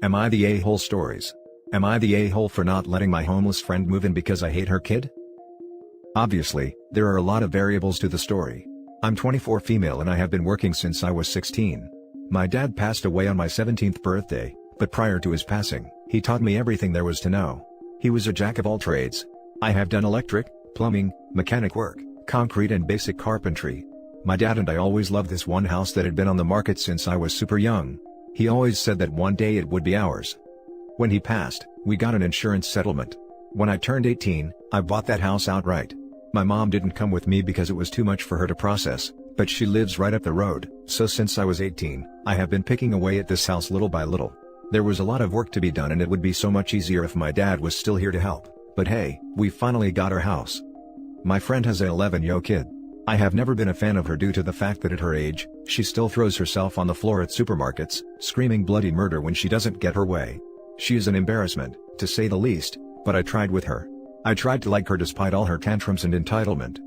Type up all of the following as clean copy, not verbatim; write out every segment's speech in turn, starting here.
Am I the a-hole stories? Am I the a-hole for not letting my homeless friend move in because I hate her kid? Obviously, there are a lot of variables to the story. I'm 24, female, and I have been working since I was 16. My dad passed away on my 17th birthday, but prior to his passing, he taught me everything there was to know. He was a jack of all trades. I have done electric, plumbing, mechanic work, concrete and basic carpentry. My dad and I always loved this one house that had been on the market since I was super young. He always said that one day it would be ours. When he passed, we got an insurance settlement. When I turned 18, I bought that house outright. My mom didn't come with me because it was too much for her to process, but she lives right up the road, so since I was 18, I have been picking away at this house little by little. There was a lot of work to be done and it would be so much easier if my dad was still here to help, but hey, we finally got our house. My friend has a 11-year-old kid. I have never been a fan of her due to the fact that at her age, she still throws herself on the floor at supermarkets, screaming bloody murder when she doesn't get her way. She is an embarrassment, to say the least, but I tried with her. I tried to like her despite all her tantrums and entitlement.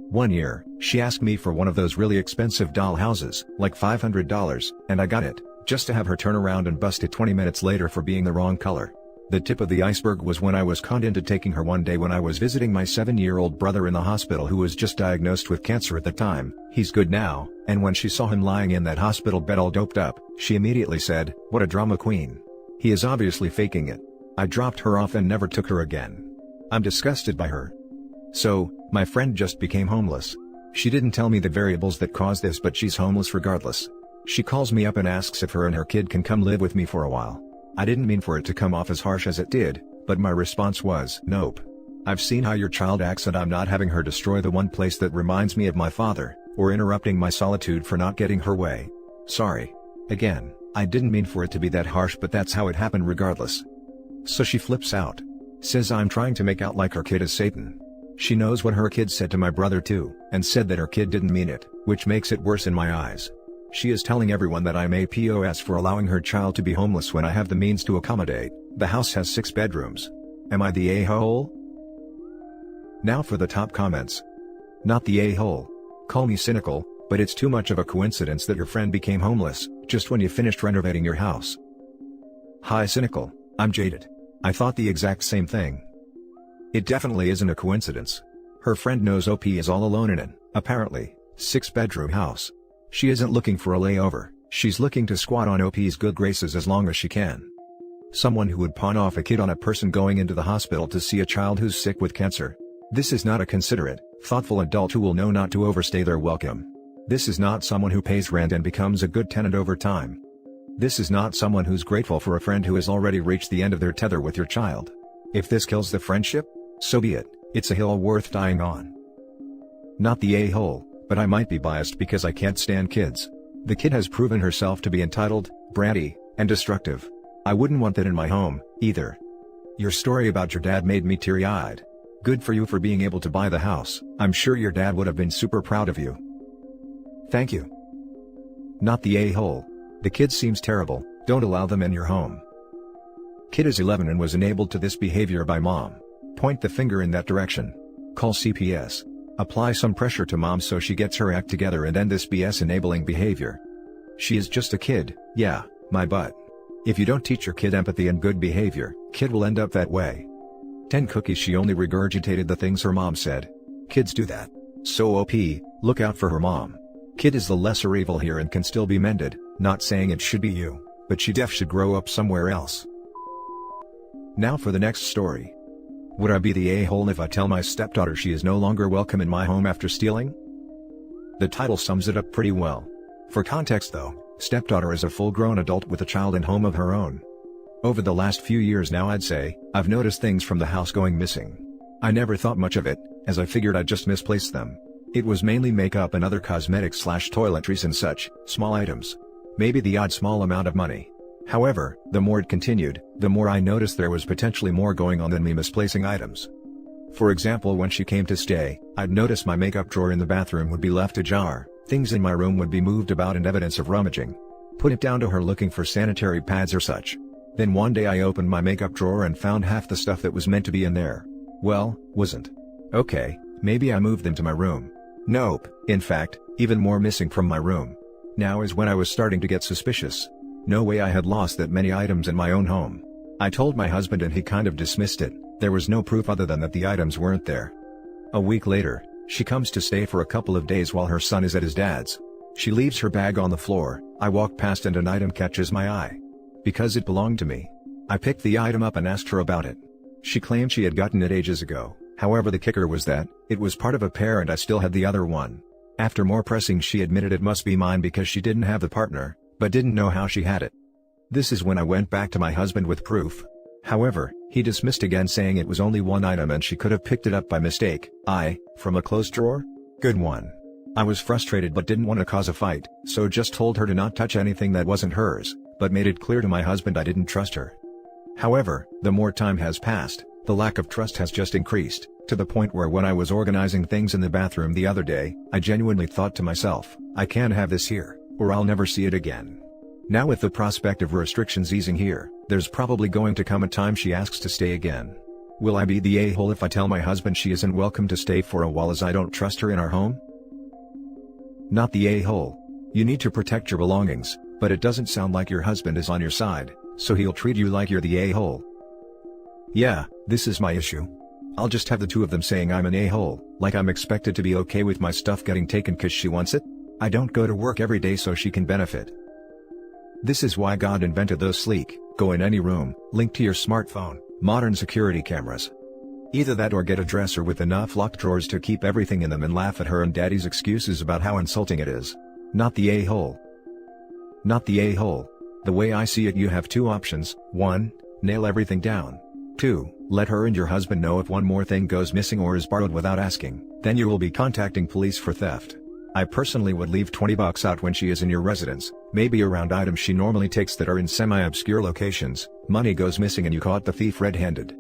One year, she asked me for one of those really expensive doll houses, like $500, and I got it, just to have her turn around and bust it 20 minutes later for being the wrong color. The tip of the iceberg was when I was conned into taking her one day when I was visiting my 7-year-old brother in the hospital who was just diagnosed with cancer at the time. He's good now, and when she saw him lying in that hospital bed all doped up, she immediately said, "What a drama queen. He is obviously faking it." I dropped her off and never took her again. I'm disgusted by her. So, my friend just became homeless. She didn't tell me the variables that caused this, but she's homeless regardless. She calls me up and asks if her and her kid can come live with me for a while. I didn't mean for it to come off as harsh as it did, but my response was, nope. I've seen how your child acts and I'm not having her destroy the one place that reminds me of my father, or interrupting my solitude for not getting her way. Sorry. Again, I didn't mean for it to be that harsh, but that's how it happened regardless. So she flips out. Says I'm trying to make out like her kid is Satan. She knows what her kid said to my brother too, and said that her kid didn't mean it, which makes it worse in my eyes. She is telling everyone that I'm a POS for allowing her child to be homeless when I have the means to accommodate. The house has 6 bedrooms. Am I the a-hole? Now for the top comments. Not the a-hole. Call me cynical, but it's too much of a coincidence that your friend became homeless, just when you finished renovating your house. Hi cynical, I'm jaded. I thought the exact same thing. It definitely isn't a coincidence. Her friend knows OP is all alone in an, apparently, 6-bedroom house. She isn't looking for a layover, she's looking to squat on OP's good graces as long as she can. Someone who would pawn off a kid on a person going into the hospital to see a child who's sick with cancer. This is not a considerate, thoughtful adult who will know not to overstay their welcome. This is not someone who pays rent and becomes a good tenant over time. This is not someone who's grateful for a friend who has already reached the end of their tether with your child. If this kills the friendship, so be it, it's a hill worth dying on. Not the a-hole, but I might be biased because I can't stand kids. The kid has proven herself to be entitled, bratty, and destructive. I wouldn't want that in my home, either. Your story about your dad made me teary-eyed. Good for you for being able to buy the house. I'm sure your dad would have been super proud of you. Thank you. Not the a-hole. The kid seems terrible, don't allow them in your home. Kid is 11 and was enabled to this behavior by mom. Point the finger in that direction. Call CPS. Apply some pressure to mom so she gets her act together and end this BS enabling behavior. She is just a kid, yeah, my butt. If you don't teach your kid empathy and good behavior, kid will end up that way. 10 cookies. She only regurgitated the things her mom said. Kids do that. So OP, look out for her mom. Kid is the lesser evil here and can still be mended, not saying it should be you, but she def should grow up somewhere else. Now for the next story. Would I be the a-hole if I tell my stepdaughter she is no longer welcome in my home after stealing? The title sums it up pretty well. For context though, stepdaughter is a full-grown adult with a child and home of her own. Over the last few years now I'd say, I've noticed things from the house going missing. I never thought much of it, as I figured I'd just misplaced them. It was mainly makeup and other cosmetics/toiletries and such, small items. Maybe the odd small amount of money. However, the more it continued, the more I noticed there was potentially more going on than me misplacing items. For example, when she came to stay, I'd notice my makeup drawer in the bathroom would be left ajar, things in my room would be moved about and evidence of rummaging. Put it down to her looking for sanitary pads or such. Then one day I opened my makeup drawer and found half the stuff that was meant to be in there. Well, wasn't. Okay, maybe I moved them to my room. Nope, in fact, even more missing from my room. Now is when I was starting to get suspicious. No way I had lost that many items in my own home. I told my husband and he kind of dismissed it. There was no proof other than that the items weren't there. A week later, she comes to stay for a couple of days while her son is at his dad's. She leaves her bag on the floor. I walk past and an item catches my eye. Because it belonged to me, I picked the item up and asked her about it. She claimed she had gotten it ages ago. However, the kicker was that it was part of a pair and I still had the other one. After more pressing, she admitted it must be mine because she didn't have the partner, but didn't know how she had it. This is when I went back to my husband with proof. However, he dismissed again, saying it was only one item and she could have picked it up by mistake. From a closed drawer? Good one. I was frustrated but didn't want to cause a fight, so just told her to not touch anything that wasn't hers, but made it clear to my husband I didn't trust her. However, the more time has passed, the lack of trust has just increased, to the point where when I was organizing things in the bathroom the other day, I genuinely thought to myself, I can't have this here, or I'll never see it again. Now with the prospect of restrictions easing here, there's probably going to come a time she asks to stay again. Will I be the a-hole if I tell my husband she isn't welcome to stay for a while as I don't trust her in our home? Not the a-hole. You need to protect your belongings, but it doesn't sound like your husband is on your side, so he'll treat you like you're the a-hole. Yeah, this is my issue. I'll just have the two of them saying I'm an a-hole, like I'm expected to be okay with my stuff getting taken cause she wants it? I don't go to work every day so she can benefit. This is why God invented those sleek, go in any room, link to your smartphone, modern security cameras. Either that or get a dresser with enough locked drawers to keep everything in them and laugh at her and daddy's excuses about how insulting it is. Not the a-hole. Not the a-hole. The way I see it, you have two options. 1. Nail everything down. 2. Let her and your husband know if one more thing goes missing or is borrowed without asking, then you will be contacting police for theft. I personally would leave $20 out when she is in your residence, maybe around items she normally takes that are in semi-obscure locations. Money goes missing and you caught the thief red-handed.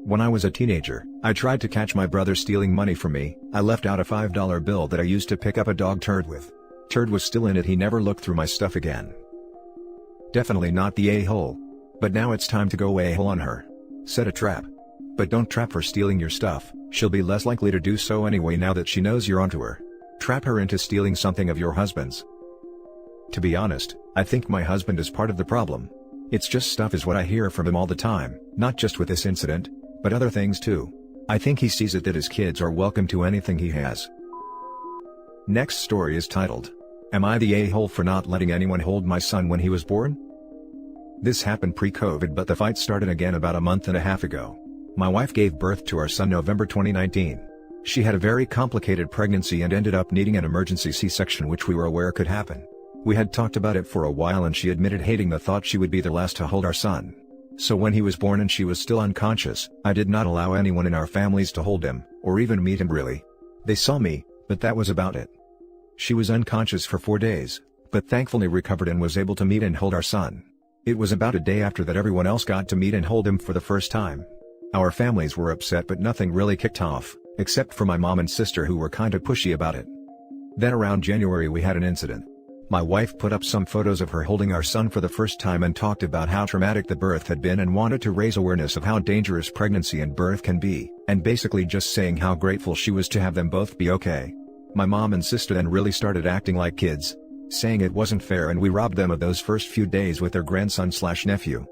When I was a teenager, I tried to catch my brother stealing money from me. I left out a $5 bill that I used to pick up a dog turd with. Turd was still in it. He never looked through my stuff again. Definitely not the a-hole. But now it's time to go a-hole on her. Set a trap. But don't trap her stealing your stuff. She'll be less likely to do so anyway now that she knows you're onto her. Trap her into stealing something of your husband's. To be honest, I think my husband is part of the problem. It's just stuff is what I hear from him all the time, not just with this incident, but other things too. I think he sees it that his kids are welcome to anything he has. Next story is titled, Am I the a-hole for not letting anyone hold my son when he was born? This happened pre-COVID, but the fight started again about a month and a half ago. My wife gave birth to our son November 2019. She had a very complicated pregnancy and ended up needing an emergency C-section, which we were aware could happen. We had talked about it for a while and she admitted hating the thought she would be the last to hold our son. So when he was born and she was still unconscious, I did not allow anyone in our families to hold him, or even meet him really. They saw me, but that was about it. She was unconscious for 4 days, but thankfully recovered and was able to meet and hold our son. It was about a day after that everyone else got to meet and hold him for the first time. Our families were upset but nothing really kicked off, except for my mom and sister who were kinda pushy about it. Then around January we had an incident. My wife put up some photos of her holding our son for the first time and talked about how traumatic the birth had been and wanted to raise awareness of how dangerous pregnancy and birth can be, and basically just saying how grateful she was to have them both be okay. My mom and sister then really started acting like kids, saying it wasn't fair and we robbed them of those first few days with their grandson/nephew.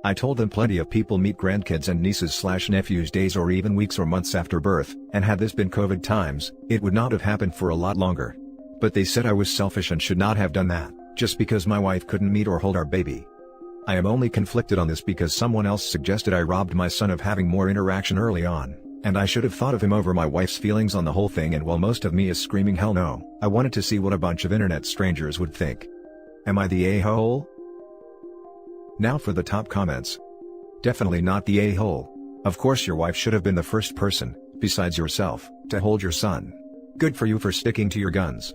I told them plenty of people meet grandkids and nieces/nephews days or even weeks or months after birth, and had this been COVID times, it would not have happened for a lot longer. But they said I was selfish and should not have done that, just because my wife couldn't meet or hold our baby. I am only conflicted on this because someone else suggested I robbed my son of having more interaction early on, and I should have thought of him over my wife's feelings on the whole thing, and while most of me is screaming hell no, I wanted to see what a bunch of internet strangers would think. Am I the a-hole? Now for the top comments. Definitely not the a-hole. Of course your wife should have been the first person, besides yourself, to hold your son. Good for you for sticking to your guns.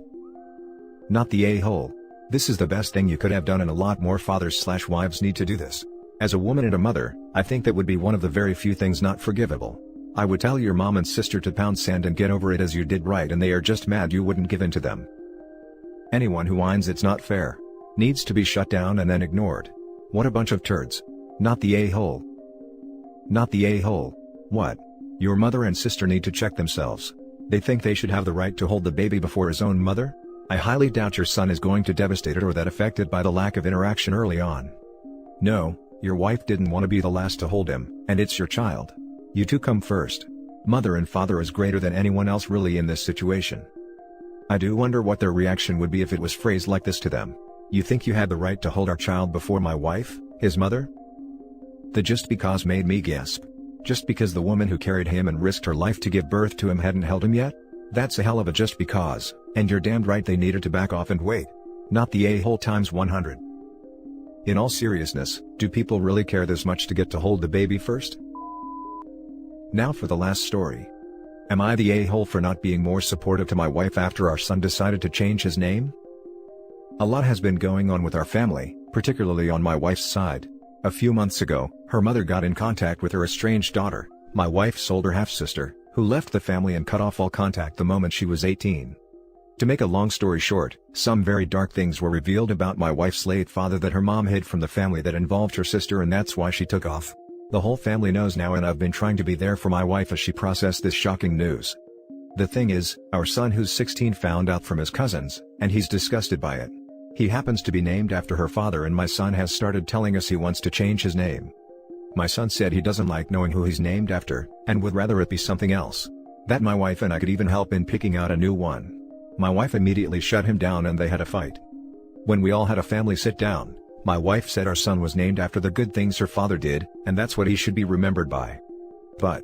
Not the a-hole. This is the best thing you could have done and a lot more fathers/wives need to do this. As a woman and a mother, I think that would be one of the very few things not forgivable. I would tell your mom and sister to pound sand and get over it as you did right, and they are just mad you wouldn't give in to them. Anyone who whines it's not fair needs to be shut down and then ignored. What a bunch of turds. Not the a-hole. Not the a-hole. What? Your mother and sister need to check themselves. They think they should have the right to hold the baby before his own mother? I highly doubt your son is going to devastated or that affected by the lack of interaction early on. No, your wife didn't want to be the last to hold him, and it's your child. You two come first. Mother and father is greater than anyone else really in this situation. I do wonder what their reaction would be if it was phrased like this to them. You think you had the right to hold our child before my wife, his mother? The just because made me gasp. Just because the woman who carried him and risked her life to give birth to him hadn't held him yet? That's a hell of a just because, and you're damned right they needed to back off and wait. Not the a-hole times 100. In all seriousness, do people really care this much to get to hold the baby first? Now for the last story. Am I the a-hole for not being more supportive to my wife after our son decided to change his name? A lot has been going on with our family, particularly on my wife's side. A few months ago, her mother got in contact with her estranged daughter, my wife's older half-sister, who left the family and cut off all contact the moment she was 18. To make a long story short, some very dark things were revealed about my wife's late father that her mom hid from the family that involved her sister, and that's why she took off. The whole family knows now, and I've been trying to be there for my wife as she processed this shocking news. The thing is, our son who's 16 found out from his cousins, and he's disgusted by it. He happens to be named after her father, and my son has started telling us he wants to change his name. My son said he doesn't like knowing who he's named after, and would rather it be something else. That my wife and I could even help in picking out a new one. My wife immediately shut him down and they had a fight. When we all had a family sit down, my wife said our son was named after the good things her father did, and that's what he should be remembered by. But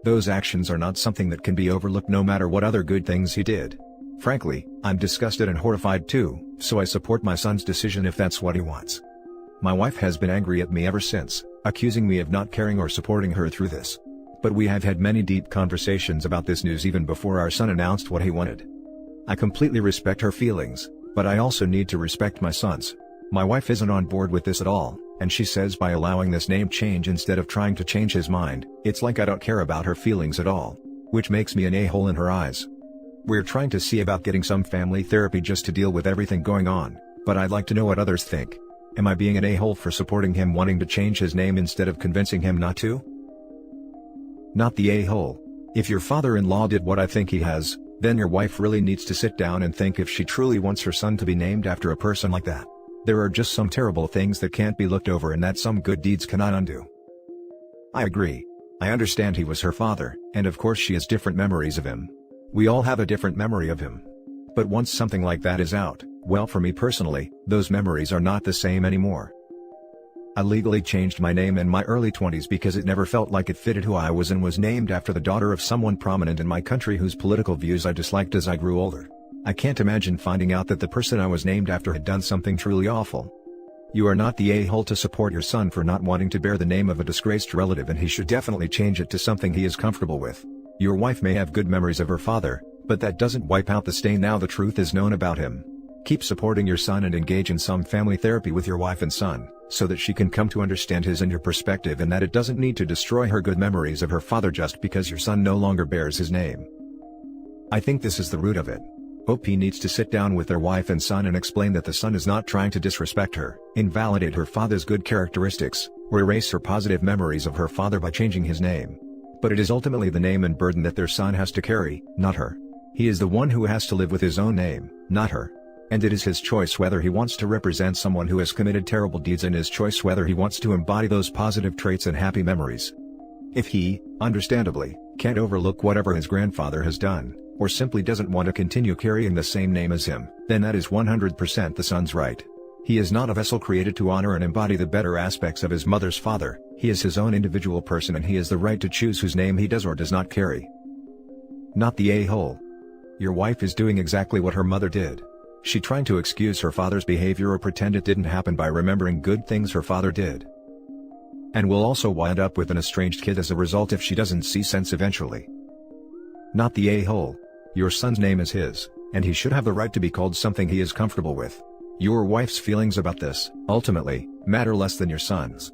those actions are not something that can be overlooked no matter what other good things he did. Frankly, I'm disgusted and horrified too, so I support my son's decision if that's what he wants. My wife has been angry at me ever since, accusing me of not caring or supporting her through this. But we have had many deep conversations about this news even before our son announced what he wanted. I completely respect her feelings, but I also need to respect my son's. My wife isn't on board with this at all, and she says by allowing this name change instead of trying to change his mind, it's like I don't care about her feelings at all, which makes me an a-hole in her eyes. We're trying to see about getting some family therapy just to deal with everything going on, but I'd like to know what others think. Am I being an a-hole for supporting him wanting to change his name instead of convincing him not to? Not the a-hole. If your father-in-law did what I think he has, then your wife really needs to sit down and think if she truly wants her son to be named after a person like that. There are just some terrible things that can't be looked over and that some good deeds cannot undo. I agree. I understand he was her father, and of course she has different memories of him. We all have a different memory of him. But once something like that is out, well, for me personally, those memories are not the same anymore. I legally changed my name in my early 20s because it never felt like it fitted who I was, and was named after the daughter of someone prominent in my country whose political views I disliked as I grew older. I can't imagine finding out that the person I was named after had done something truly awful. You are not the a-hole to support your son for not wanting to bear the name of a disgraced relative, and he should definitely change it to something he is comfortable with. Your wife may have good memories of her father, but that doesn't wipe out the stain now the truth is known about him. Keep supporting your son and engage in some family therapy with your wife and son, so that she can come to understand his and your perspective, and that it doesn't need to destroy her good memories of her father just because your son no longer bears his name. I think this is the root of it. OP needs to sit down with their wife and son and explain that the son is not trying to disrespect her, invalidate her father's good characteristics, or erase her positive memories of her father by changing his name. But it is ultimately the name and burden that their son has to carry, not her. He is the one who has to live with his own name, not her. And it is his choice whether he wants to represent someone who has committed terrible deeds, and his choice whether he wants to embody those positive traits and happy memories. If he, understandably, can't overlook whatever his grandfather has done, or simply doesn't want to continue carrying the same name as him, then that is 100% the son's right. He is not a vessel created to honor and embody the better aspects of his mother's father. He is his own individual person, and he has the right to choose whose name he does or does not carry. Not the a-hole. Your wife is doing exactly what her mother did. She trying to excuse her father's behavior or pretend it didn't happen by remembering good things her father did. And will also wind up with an estranged kid as a result if she doesn't see sense eventually. Not the a-hole. Your son's name is his, and he should have the right to be called something he is comfortable with. Your wife's feelings about this, ultimately, matter less than your son's.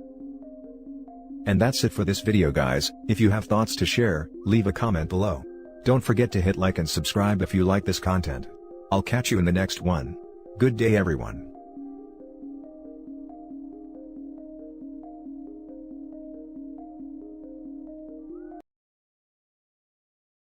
And that's it for this video, guys. If you have thoughts to share, leave a comment below. Don't forget to hit like and subscribe if you like this content. I'll catch you in the next one. Good day, everyone.